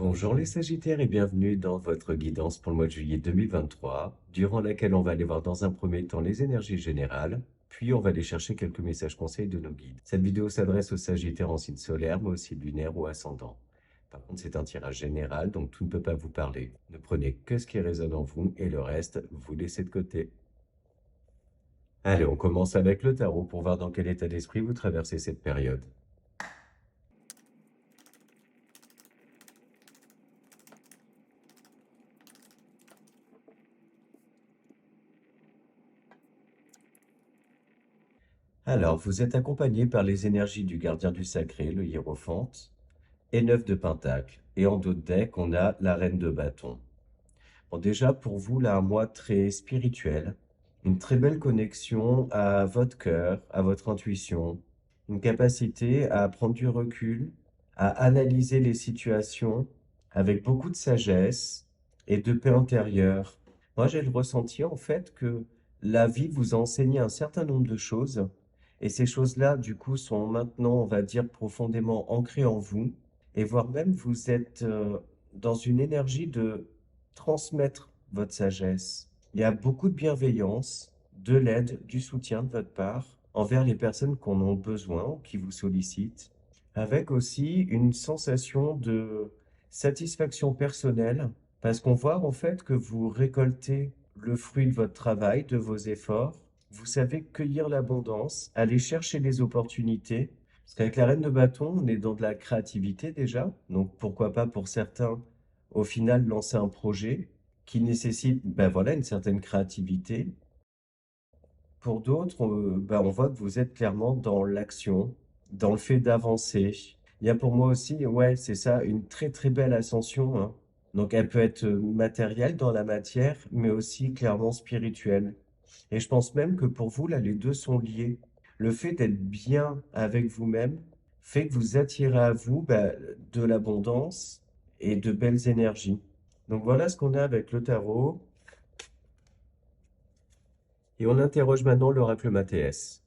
Bonjour les Sagittaires et bienvenue dans votre guidance pour le mois de juillet 2023, durant laquelle on va aller voir dans un premier temps les énergies générales, puis on va aller chercher quelques messages conseils de nos guides. Cette vidéo s'adresse aux Sagittaires en signe solaire, mais aussi lunaire ou ascendant. Par contre, c'est un tirage général, donc tout ne peut pas vous parler. Ne prenez que ce qui résonne en vous et le reste, vous laissez de côté. Allez, on commence avec le tarot pour voir dans quel état d'esprit vous traversez cette période. Alors, vous êtes accompagné par les énergies du gardien du sacré, le hiérophante, et 9 de pentacle. Et en dos de deck, on a la reine de bâton. Bon, déjà, pour vous, là, un mois très spirituel, une très belle connexion à votre cœur, à votre intuition, une capacité à prendre du recul, à analyser les situations avec beaucoup de sagesse et de paix intérieure. Moi, j'ai le ressenti, en fait, que la vie vous a enseigné un certain nombre de choses, et ces choses-là, du coup, sont maintenant, on va dire, profondément ancrées en vous, et voire même vous êtes dans une énergie de transmettre votre sagesse. Il y a beaucoup de bienveillance, de l'aide, du soutien de votre part envers les personnes qui en ont besoin ou qui vous sollicitent, avec aussi une sensation de satisfaction personnelle, parce qu'on voit en fait que vous récoltez le fruit de votre travail, de vos efforts. Vous savez cueillir l'abondance, aller chercher les opportunités. Parce qu'avec la reine de bâton, on est dans de la créativité déjà. Donc pourquoi pas pour certains, au final, lancer un projet qui nécessite ben voilà, une certaine créativité. Pour d'autres, on voit que vous êtes clairement dans l'action, dans le fait d'avancer. Il y a pour moi aussi, ouais, c'est ça, une très très belle ascension, hein. Donc elle peut être matérielle dans la matière, mais aussi clairement spirituelle. Et je pense même que pour vous, là, les deux sont liés. Le fait d'être bien avec vous-même fait que vous attirez à vous de l'abondance et de belles énergies. Donc voilà ce qu'on a avec le tarot. Et on interroge maintenant l'oracle Mathéès.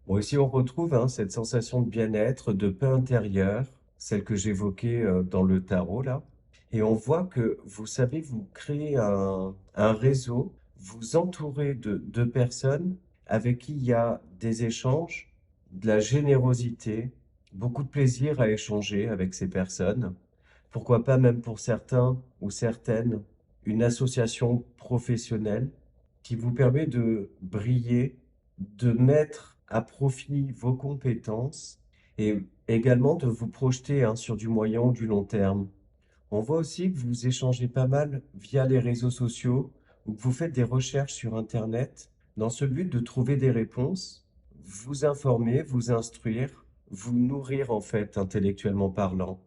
Bon, ici, on retrouve hein, cette sensation de bien-être, de paix intérieure, celle que j'évoquais dans le tarot, là. Et on voit que vous savez, vous créez un réseau, vous entourez de personnes avec qui il y a des échanges, de la générosité, beaucoup de plaisir à échanger avec ces personnes. Pourquoi pas même pour certains ou certaines, une association professionnelle qui vous permet de briller, de mettre à profit vos compétences et également de vous projeter hein, sur du moyen ou du long terme. On voit aussi que vous échangez pas mal via les réseaux sociaux ou que vous faites des recherches sur Internet dans ce but de trouver des réponses, vous informer, vous instruire, vous nourrir en fait intellectuellement parlant.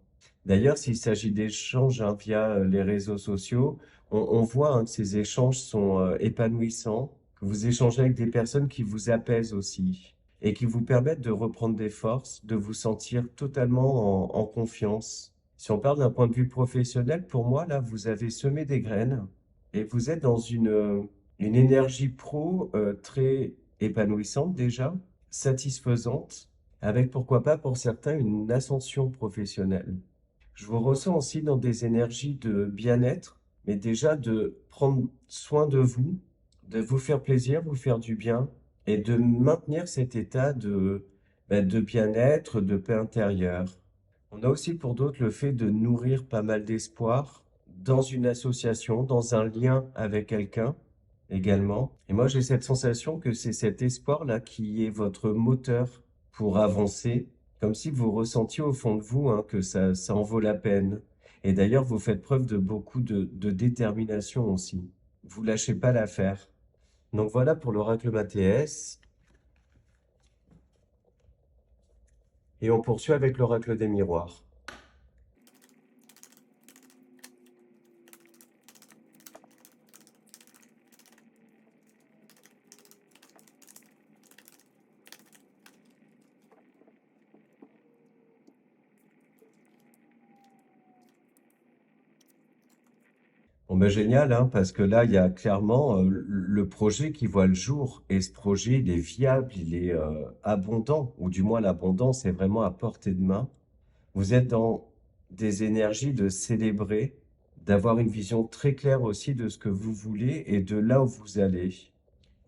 D'ailleurs, s'il s'agit d'échanges hein, via les réseaux sociaux, on voit hein, que ces échanges sont épanouissants, que vous échangez avec des personnes qui vous apaisent aussi et qui vous permettent de reprendre des forces, de vous sentir totalement en confiance. Si on parle d'un point de vue professionnel, pour moi, là, vous avez semé des graines et vous êtes dans une énergie pro très épanouissante déjà, satisfaisante, avec pourquoi pas pour certains une ascension professionnelle. Je vous ressens aussi dans des énergies de bien-être, mais déjà de prendre soin de vous faire plaisir, vous faire du bien, et de maintenir cet état de bien-être, de paix intérieure. On a aussi pour d'autres le fait de nourrir pas mal d'espoir dans une association, dans un lien avec quelqu'un également. Et moi, j'ai cette sensation que c'est cet espoir-là qui est votre moteur pour avancer, comme si vous ressentiez au fond de vous hein, que ça en vaut la peine. Et d'ailleurs, vous faites preuve de beaucoup de détermination aussi. Vous lâchez pas l'affaire. Donc voilà pour l'oracle Mathéès. Et on poursuit avec l'oracle des miroirs. Bon, ben, génial, hein, parce que là, il y a clairement le projet qui voit le jour. Et ce projet, il est viable, il est abondant, ou du moins l'abondance est vraiment à portée de main. Vous êtes dans des énergies de célébrer, d'avoir une vision très claire aussi de ce que vous voulez et de là où vous allez.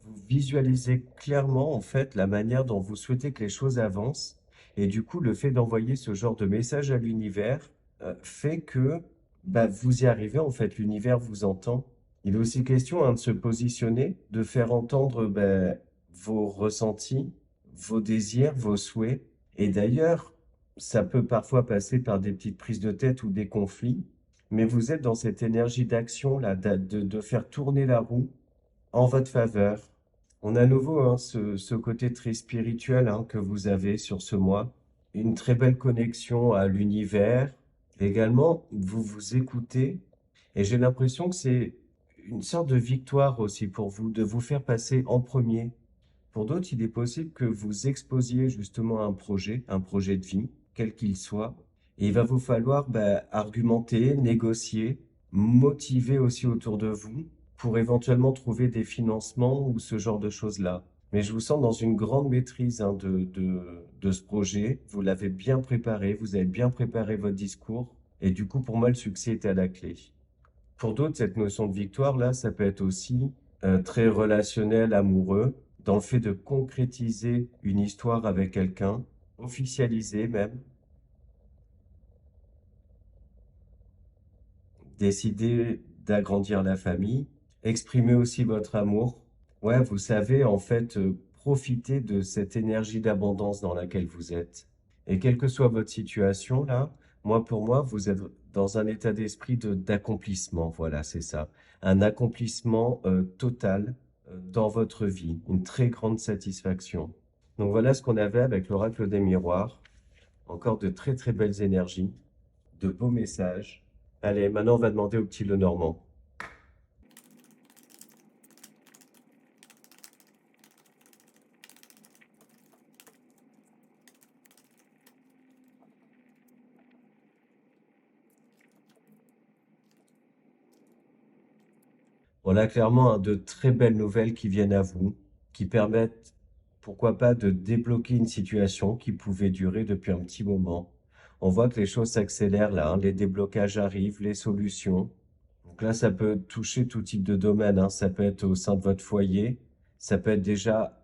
Vous visualisez clairement, en fait, la manière dont vous souhaitez que les choses avancent. Et du coup, le fait d'envoyer ce genre de message à l'univers fait que bah, vous y arrivez, en fait, l'univers vous entend. Il est aussi question hein, de se positionner, de faire entendre bah, vos ressentis, vos désirs, vos souhaits. Et d'ailleurs, ça peut parfois passer par des petites prises de tête ou des conflits, mais vous êtes dans cette énergie d'action là, de faire tourner la roue en votre faveur. On a à nouveau hein, ce côté très spirituel hein, que vous avez sur ce mois. Une très belle connexion à l'univers. Également, vous vous écoutez et j'ai l'impression que c'est une sorte de victoire aussi pour vous, de vous faire passer en premier. Pour d'autres, il est possible que vous exposiez justement un projet de vie, quel qu'il soit, et il va vous falloir bah, argumenter, négocier, motiver aussi autour de vous pour éventuellement trouver des financements ou ce genre de choses-là. Mais je vous sens dans une grande maîtrise hein, de ce projet. Vous l'avez bien préparé, vous avez bien préparé votre discours, et du coup, pour moi, le succès était à la clé. Pour d'autres, cette notion de victoire, là, ça peut être aussi très relationnel, amoureux, dans le fait de concrétiser une histoire avec quelqu'un, officialiser même, décider d'agrandir la famille, exprimer aussi votre amour. Ouais, vous savez, en fait, profiter de cette énergie d'abondance dans laquelle vous êtes. Et quelle que soit votre situation, là, moi, pour moi, vous êtes dans un état d'esprit d'accomplissement. Voilà, c'est ça. Un accomplissement total dans votre vie, une très grande satisfaction. Donc voilà ce qu'on avait avec l'oracle des miroirs. Encore de très très belles énergies, de beaux messages. Allez, maintenant on va demander au petit Lenormand. On a clairement hein, de très belles nouvelles qui viennent à vous, qui permettent, pourquoi pas, de débloquer une situation qui pouvait durer depuis un petit moment. On voit que les choses s'accélèrent là, hein, les déblocages arrivent, les solutions. Donc là, ça peut toucher tout type de domaine, hein. Ça peut être au sein de votre foyer, ça peut être déjà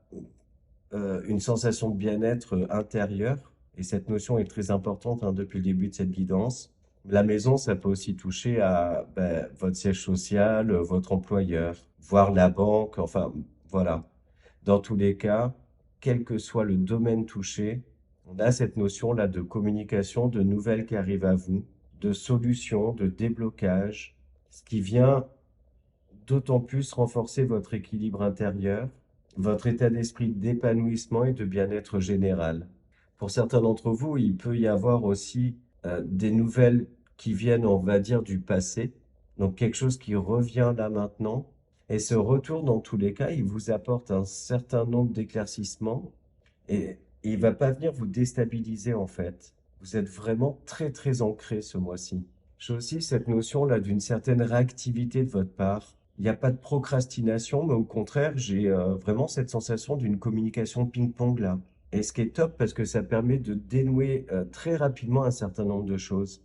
une sensation de bien-être intérieur. Et cette notion est très importante hein, depuis le début de cette guidance. La maison, ça peut aussi toucher à ben, votre siège social, votre employeur, voire la banque, enfin voilà. Dans tous les cas, quel que soit le domaine touché, on a cette notion-là de communication, de nouvelles qui arrivent à vous, de solutions, de déblocage, ce qui vient d'autant plus renforcer votre équilibre intérieur, votre état d'esprit d'épanouissement et de bien-être général. Pour certains d'entre vous, il peut y avoir aussi des nouvelles qui viennent, on va dire, du passé, donc quelque chose qui revient là maintenant. Et ce retour, dans tous les cas, il vous apporte un certain nombre d'éclaircissements et il va pas venir vous déstabiliser en fait. Vous êtes vraiment très très ancré ce mois-ci. J'ai aussi cette notion-là d'une certaine réactivité de votre part. Il n'y a pas de procrastination, mais au contraire, j'ai vraiment cette sensation d'une communication ping-pong là. Et ce qui est top parce que ça permet de dénouer très rapidement un certain nombre de choses.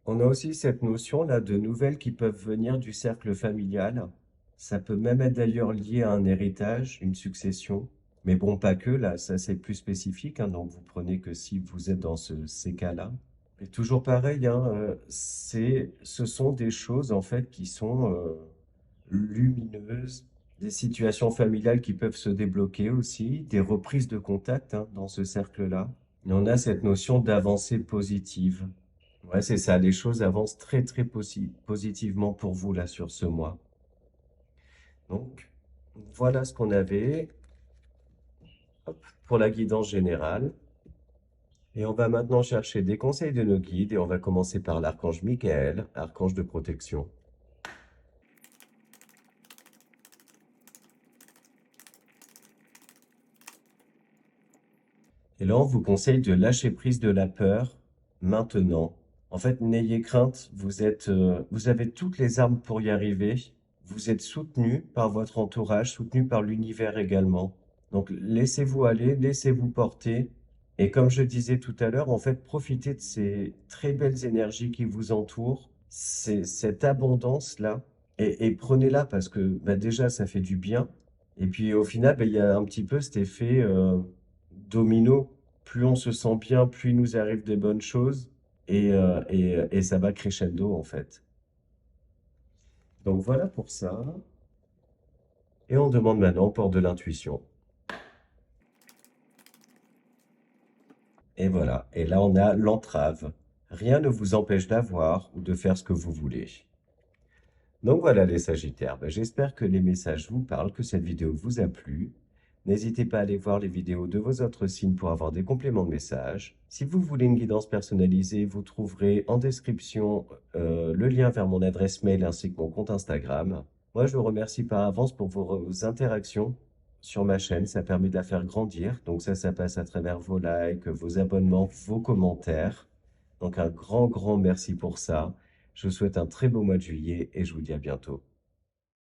On a aussi cette notion-là de nouvelles qui peuvent venir du cercle familial. Ça peut même être d'ailleurs lié à un héritage, une succession. Mais bon, pas que, là, ça c'est plus spécifique, hein, donc vous prenez que si vous êtes dans ces cas-là. Mais toujours pareil, hein, ce sont des choses en fait qui sont lumineuses, des situations familiales qui peuvent se débloquer aussi, des reprises de contact hein, dans ce cercle-là. Et on a cette notion d'avancée positive. Ouais, c'est ça, les choses avancent très très positivement pour vous là sur ce mois. Donc, voilà ce qu'on avait hop, pour la guidance générale. Et on va maintenant chercher des conseils de nos guides et on va commencer par l'archange Michael, archange de protection. Et là, on vous conseille de lâcher prise de la peur maintenant En fait, n'ayez crainte, vous avez toutes les armes pour y arriver. Vous êtes soutenu par votre entourage, soutenu par l'univers également. Donc, laissez-vous aller, laissez-vous porter. Et comme je disais tout à l'heure, en fait, profitez de ces très belles énergies qui vous entourent, cette abondance-là, et prenez-la parce que bah, déjà, ça fait du bien. Et puis, au final, bah, il y a un petit peu cet effet domino. Plus on se sent bien, plus il nous arrive des bonnes choses. Et ça va crescendo en fait. Donc voilà pour ça. Et on demande maintenant pour de l'intuition. Et voilà. Et là, on a l'entrave. Rien ne vous empêche d'avoir ou de faire ce que vous voulez. Donc voilà les Sagittaires. Ben, j'espère que les messages vous parlent, que cette vidéo vous a plu. N'hésitez pas à aller voir les vidéos de vos autres signes pour avoir des compléments de messages. Si vous voulez une guidance personnalisée, vous trouverez en description le lien vers mon adresse mail ainsi que mon compte Instagram. Moi, je vous remercie par avance pour vos interactions sur ma chaîne. Ça permet de la faire grandir. Donc ça passe à travers vos likes, vos abonnements, vos commentaires. Donc un grand, grand merci pour ça. Je vous souhaite un très beau mois de juillet et je vous dis à bientôt.